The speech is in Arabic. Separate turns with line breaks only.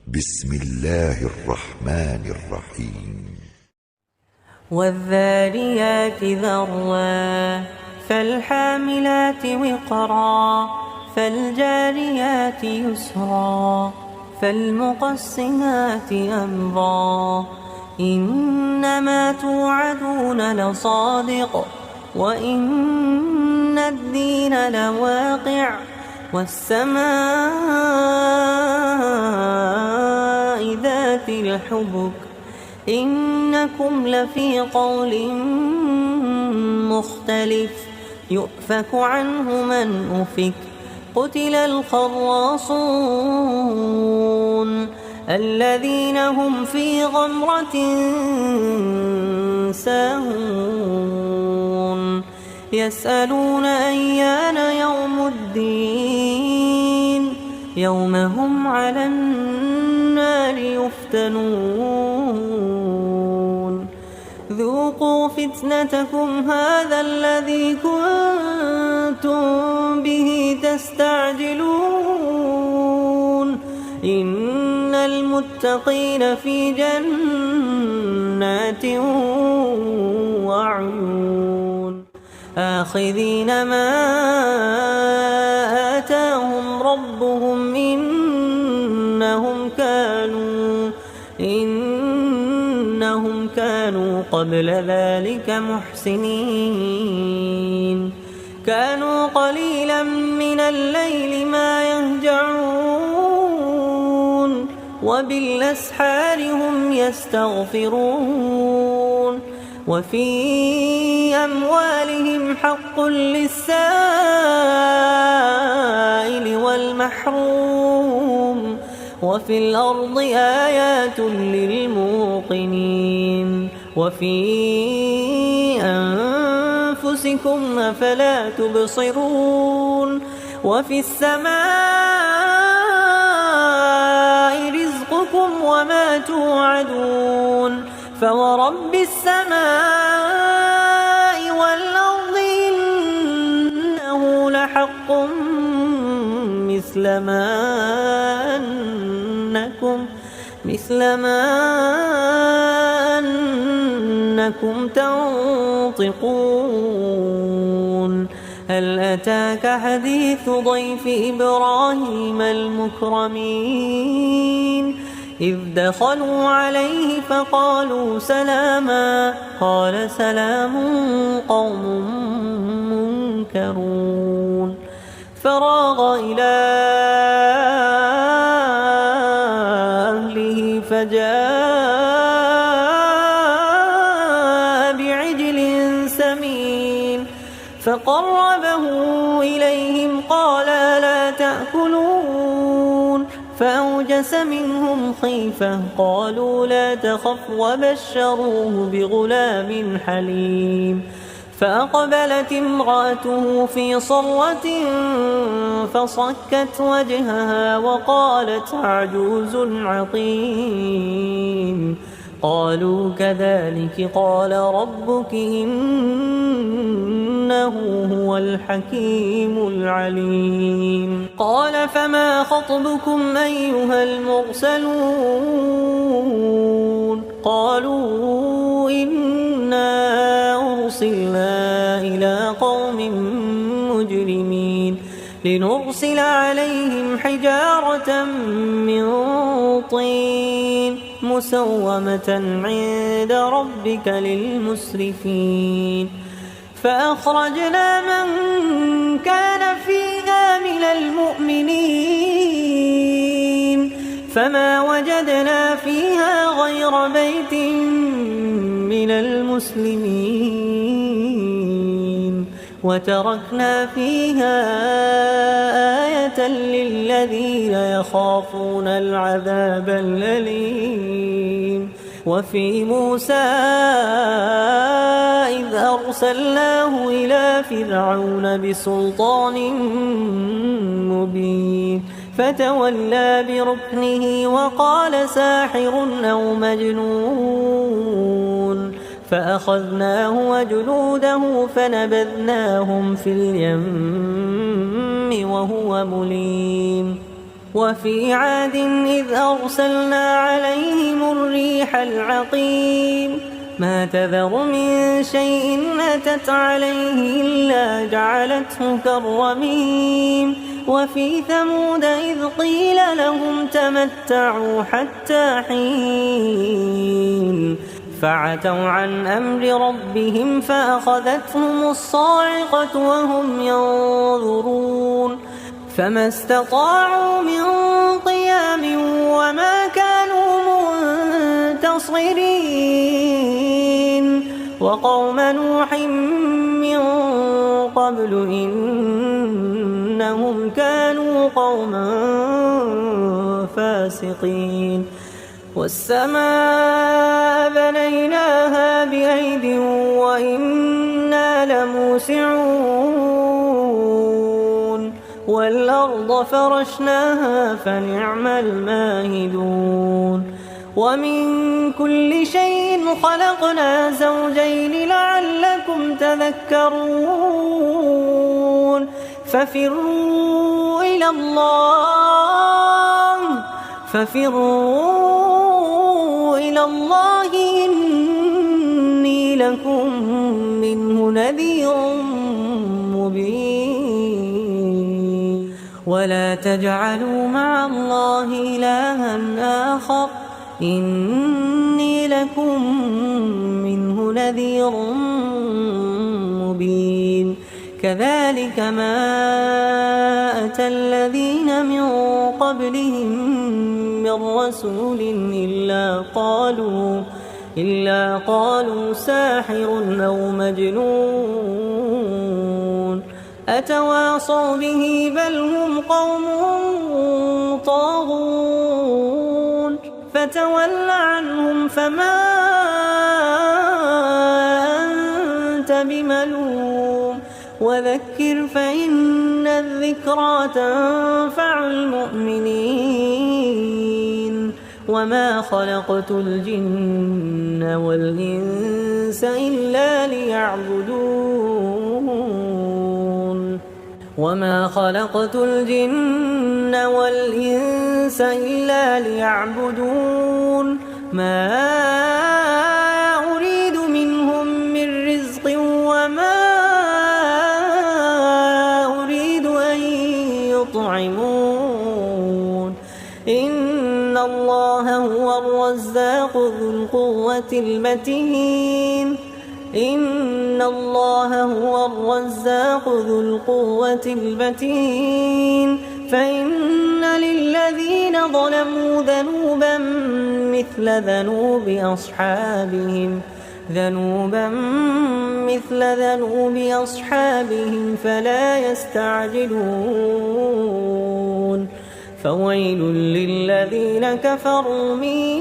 بسم الله الرحمن الرحيم
والذاريات ذروا فالحاملات وقرا فالجاريات يسرا فالمقسمات أمرا إنما توعدون لصادق وإن الدين لواقع والسماء ذات الحبك إنكم لفي قول مختلف يؤفك عنه من أفك قتل الخراصون الذين هم في غمرة ساهون يسألون أيان يوم الدين يوم هم على النار يفتنون ذوقوا فتنتكم هذا الذي كنتم به تستعجلون إن المتقين في جنات وعيون آخذين ما آتاهم ربهم إنهم كانوا قبل ذلك محسنين كانوا قليلا من الليل ما يهجعون وبالأسحار هم يستغفرون وفي أموالهم حق للسائل والمحروم وفي الأرض آيات للموقنين وفي أنفسكم أفلا تبصرون وفي السماء رزقكم وما توعدون فورب السماء والأرض إنه لحق مثل ما أنكم تنطقون هل أتاك حديث ضيف إبراهيم المكرمين إذ دخلوا عليه فقالوا سلاما قال سلام قوم منكرون فراغ إلى أهله فجاء بعجل سمين فقربه إليهم قال لا تأكلون فأوجس منهم خيفة قالوا لا تخف وبشروه بغلام حليم فأقبلت امرأته في صرة فصكت وجهها وقالت عجوز عقيم قالوا كذلك قال ربك إنه هو الحكيم العليم قال فما خطبكم أيها المرسلون قالوا إنا أرسلنا إلى قوم مجرمين لنرسل عليهم حجارة من طين مسومة عند ربك للمسرفين فأخرجنا من كان فيها من المؤمنين فما وجدنا فيها غير بيت من المسلمين وتركنا فيها آية للذين يخافون العذاب الأليم وفي موسى إذ أرسلناه إلى فرعون بسلطان مبين فتولى بركنه وقال ساحر أو مجنون فأخذناه وجنوده فنبذناهم في اليم وهو مليم وفي عاد إذ أرسلنا عليهم الريح العقيم ما تذر من شيء أتت عليه إلا جعلته كالرميم وفي ثمود إذ قيل لهم تمتعوا حتى حين فعتوا عن أمر ربهم فأخذتهم الصاعقة وهم ينظرون فما استطاعوا من قيام وما كانوا منتصرين وقوم نوح من قبل إنهم كانوا قوما فاسقين والسماء بنيناها بأيد وإنا لموسعون والأرض فرشناها فنعم الماهدون ومن كل شيء خلقنا زوجين لعلكم تذكرون ففروا إلى الله إني لكم منه نذير مبين ولا تجعلوا مع الله إلها آخر إني لكم منه نذير مبين كذلك ما أتى الذين من قبلهم من رسول إلا قالوا ساحر أو مجنون أتواصوا به بل هم قوم طاغون فتول عنهم فما أنت بملوم وذكر فإن الذكرى تنفع المؤمنين وما خلقت الجن والإنس إلا ليعبدون ما أريد منهم من رزق وما أريد أن يطعمون إن الله هو الرزاق ذو القوة المتين فإن للذين ظلموا ذنوبا مثل ذنوب أصحابهم فلا يستعجلون فويل للذين كفروا من